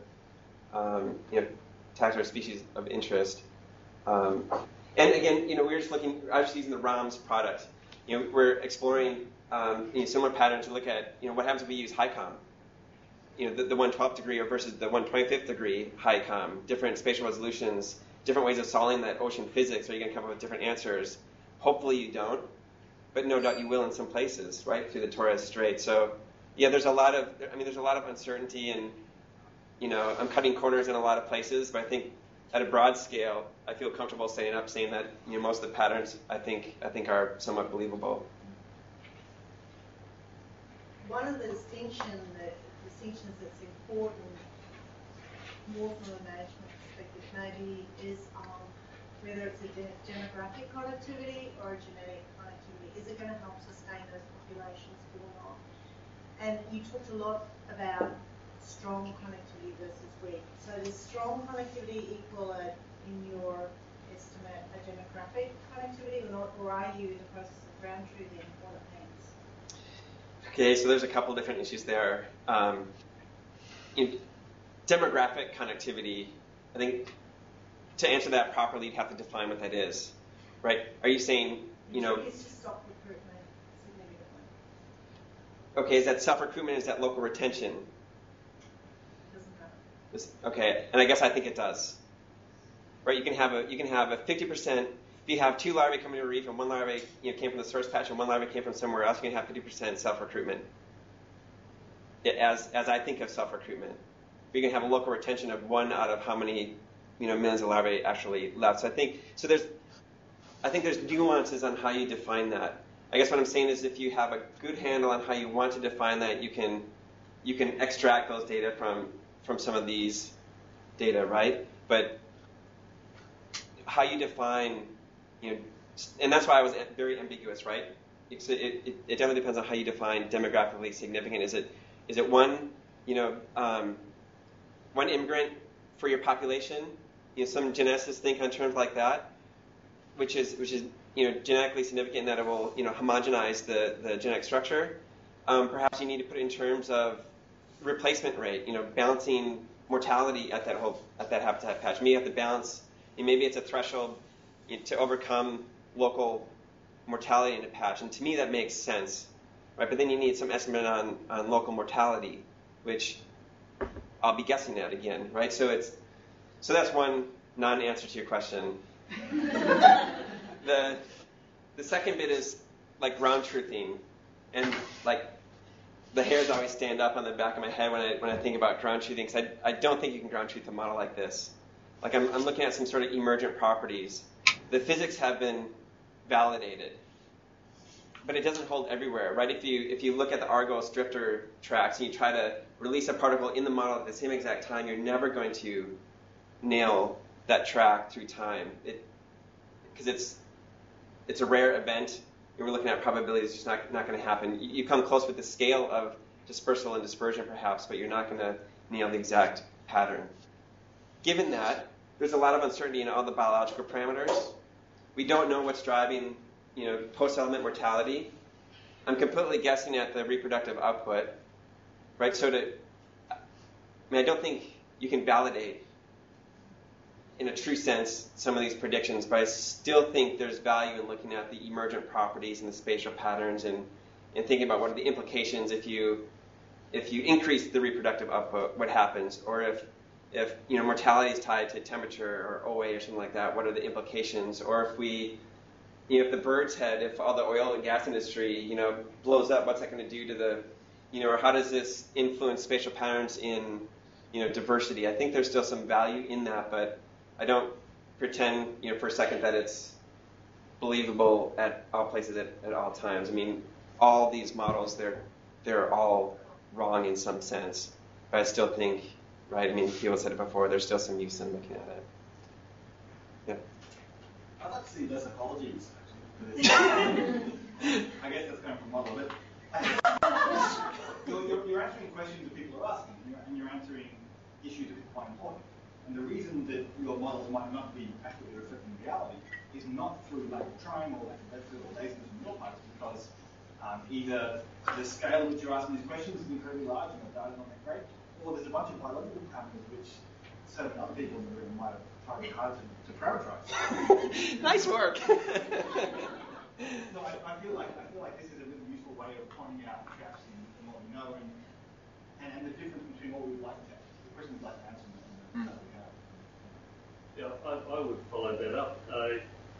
taxa or species of interest. And again, we're just looking. I was just using the ROMs product. We're exploring similar patterns to look at what happens if we use HICOM. The 112th degree versus the 125th degree HICOM. Different spatial resolutions, different ways of solving that ocean physics. Are you going to come up with different answers? Hopefully you don't, but no doubt you will in some places, right, through the Torres Strait. So yeah, there's a lot of uncertainty, and I'm cutting corners in a lot of places, but I think at a broad scale, I feel comfortable saying that most of the patterns I think are somewhat believable. One of the distinctions that's important, more from a management perspective, maybe is whether it's a demographic connectivity or a genetic connectivity. Is it going to help sustain those populations or not? And you talked a lot about strong connectivity versus weak. So does strong connectivity equal, in your estimate, a demographic connectivity or not? Or are you in the process of ground truthing what it means? Okay, so there's a couple different issues there. demographic connectivity, I think to answer that properly, you'd have to define what that is, right? Are you saying, you know... It's to stop recruitment significantly. Okay, is that self-recruitment? Is that local retention? Doesn't matter. Okay, and I guess I think it does. Right, you can have a 50%. If you have 2 larvae coming to a reef and 1 larvae came from the source patch and 1 larvae came from somewhere else, you can have 50% self-recruitment. As I think of self-recruitment, you can have a local retention of 1 out of how many millions of larvae actually left. So I think there's nuances on how you define that. I guess what I'm saying is if you have a good handle on how you want to define that, you can extract those data from some of these data, right? But how you define, and that's why I was very ambiguous, right? It definitely depends on how you define demographically significant. Is it one immigrant for your population? Some geneticists think on terms like that, which is genetically significant, that it will homogenize the genetic structure. Perhaps you need to put it in terms of replacement rate, balancing mortality at that habitat patch. Maybe you have to balance. Maybe it's a threshold to overcome local mortality in a patch, and to me that makes sense, right? But then you need some estimate on local mortality, which I'll be guessing at again, right? So that's one non-answer to your question. The second bit is like ground truthing, and like the hairs always stand up on the back of my head when I think about ground truthing, because I don't think you can ground truth a model like this. Like I'm looking at some sort of emergent properties. The physics have been validated, but it doesn't hold everywhere, right? If you look at the Argos drifter tracks and you try to release a particle in the model at the same exact time, you're never going to nail that track through time. Because it's a rare event. We're looking at probabilities. It's just not going to happen. You come close with the scale of dispersal and dispersion, perhaps, but you're not going to nail the exact pattern. Given that, there's a lot of uncertainty in all the biological parameters. We don't know what's driving, post-element mortality. I'm completely guessing at the reproductive output, right? I don't think you can validate, in a true sense, some of these predictions, but I still think there's value in looking at the emergent properties and the spatial patterns and thinking about what are the implications if you increase the reproductive output, what happens, or if mortality is tied to temperature or OA or something like that, what are the implications? Or if the bird's head, if all the oil and gas industry, blows up, what's that going to do to the, or how does this influence spatial patterns in, diversity? I think there's still some value in that, but I don't pretend, for a second that it's believable at all places at all times. I mean, all these models, they're all wrong in some sense, but I still think, right? I mean, people said it before. There's still some use in looking at it. Yeah. I'd like to see less ecology research. I guess that's going from model, but you're answering questions that people are asking, and you're answering issues that are quite important. And the reason that your models might not be accurately reflecting reality is not through lack of trying or lack of effort or laziness on your part, because either the scale at which you're asking these questions is incredibly large and the data's not that great, or there's a bunch of biological parameters which certain other people in the room might have tried hard to prioritize. Nice work. No, I feel like this is a really useful way of pointing out gaps in what we know and the difference between what we would like to answer, the questions we'd like to answer and the data we have. Yeah, I would follow that up.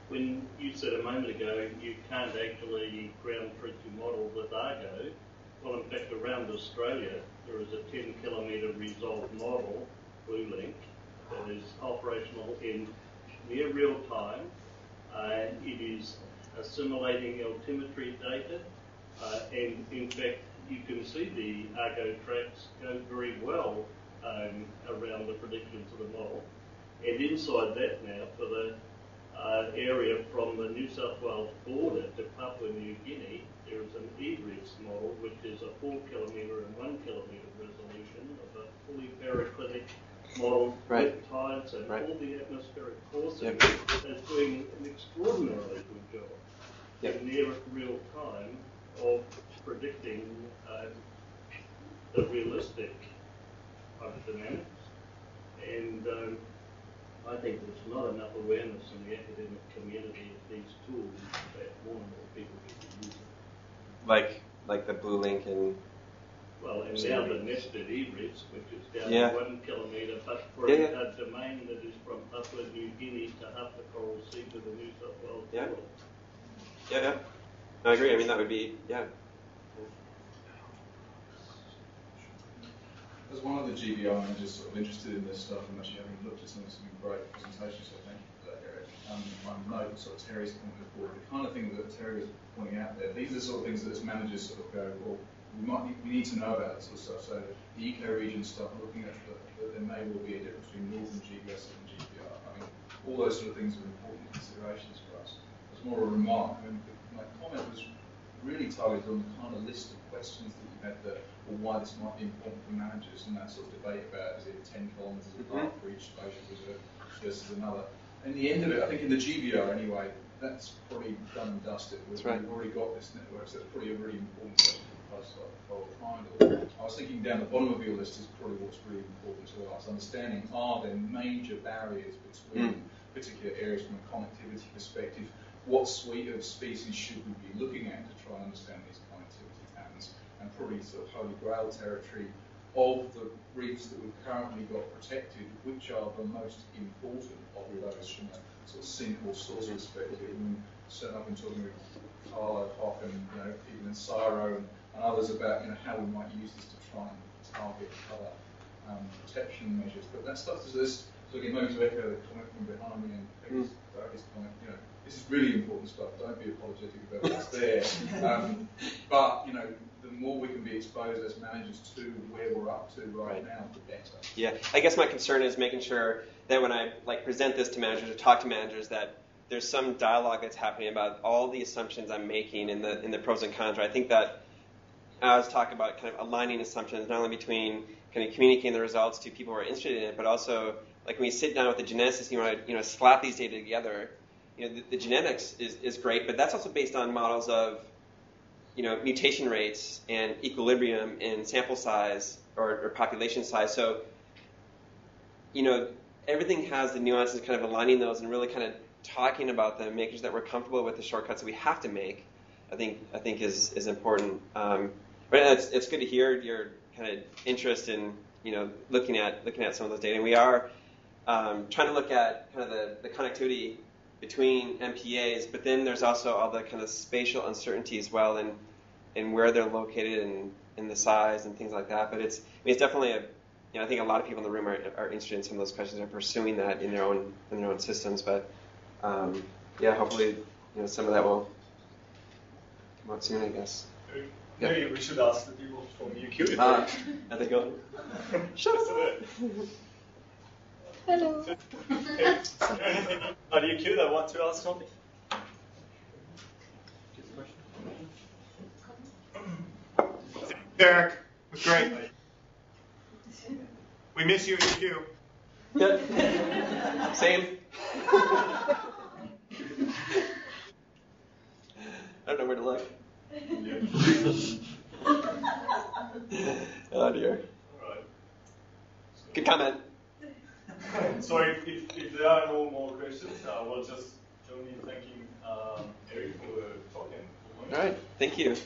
When you said a moment ago you can't actually ground truth your model with Argo, well, in fact, around Australia, there is a 10-kilometre resolved model, BlueLink, that is operational in near real time. It is assimilating altimetry data, and in fact, you can see the Argo tracks go very well around the predictions of the model. And inside that now, for the area from the New South Wales border to Papua New Guinea, there is an e-reefs model, which is a 4-kilometre and 1-kilometre resolution of a fully paraclitic model with tides and all the atmospheric forces. It's doing an extraordinarily good job in near real time of predicting the realistic hydrodynamics And I think there's not enough awareness in the academic community of these tools that more and more people get to use them. Like the blue link and... Well, and now the nested e-reefs, which is down Yeah. 1 kilometre, but for Yeah, a domain that is from Papua New Guinea to half the Coral Sea to the New South Wales Yeah. border. Yeah. No, I agree. I mean, that would be, yeah. As one of the GBI managers sort of interested in this stuff and actually having looked at some great presentations, so thank you for that, Eric. I note sort of Terry's point before, the kind of thing that Terry was pointing out there, these are the sort of things that as managers sort of go, well, we need to know about this sort of stuff. So the eco-region stuff, looking at there may well be a difference between northern GBS and GBR. I mean, all those sort of things are important considerations for us. It's more a remark. I mean, my comment was really targeted on the kind of list of questions that you had there, or why this might be important for managers, and that sort of debate about is it 10 kilometres apart for each spatial reserve versus another. In the end of it, I think in the GBR anyway, that's probably done and dusted. We've already got this network, so it's probably a really important question for places like the Coral Triangle. I was thinking down the bottom of your list is probably what's really important to us, understanding are there major barriers between particular areas from a connectivity perspective. What suite of species should we be looking at to try and understand these connectivity patterns, and probably sort of holy grail territory of the reefs that we've currently got protected, which are the most important of those from a sort of sink or source perspective. I mean, certainly I've been talking with Carlo, Hock, and people in Cyro and others about how we might use this to try and target other protection measures. But that stuff is this. So again, maybe to echo the comment from behind me and Peggy's comment, this is really important stuff. Don't be apologetic about what's there. But the more we can be exposed as managers to where we're up to right now, the better. Yeah, I guess my concern is making sure that when I present this to managers or talk to managers, that there's some dialogue that's happening about all the assumptions I'm making in the pros and cons. Right? I think that I was talking about kind of aligning assumptions, not only between kind of communicating the results to people who are interested in it, but also like when you sit down with the geneticists, you want to slap these data together. The genetics is great, but that's also based on models of mutation rates and equilibrium in sample size or population size. So everything has the nuances, kind of aligning those and really kind of talking about them, making sure that we're comfortable with the shortcuts that we have to make. I think is important. But it's good to hear your kind of interest in looking at some of those data. And we are trying to look at kind of the connectivity between MPAs, but then there's also all the kind of spatial uncertainty as well, and where they're located and the size and things like that. But it's definitely I think a lot of people in the room are interested in some of those questions and are pursuing that in their own systems. But hopefully some of that will come out soon, I guess. Maybe we should ask the people from UQ. I think go. Shut up. Hello. Is there anything at UQ that want to ask something? Derek, it was great. We miss you at UQ. Yeah. Same. I don't know where to look. Oh dear. All right. Good comment. So if there are no more questions, we'll just join in thanking Eric for talking. All right. Thank you.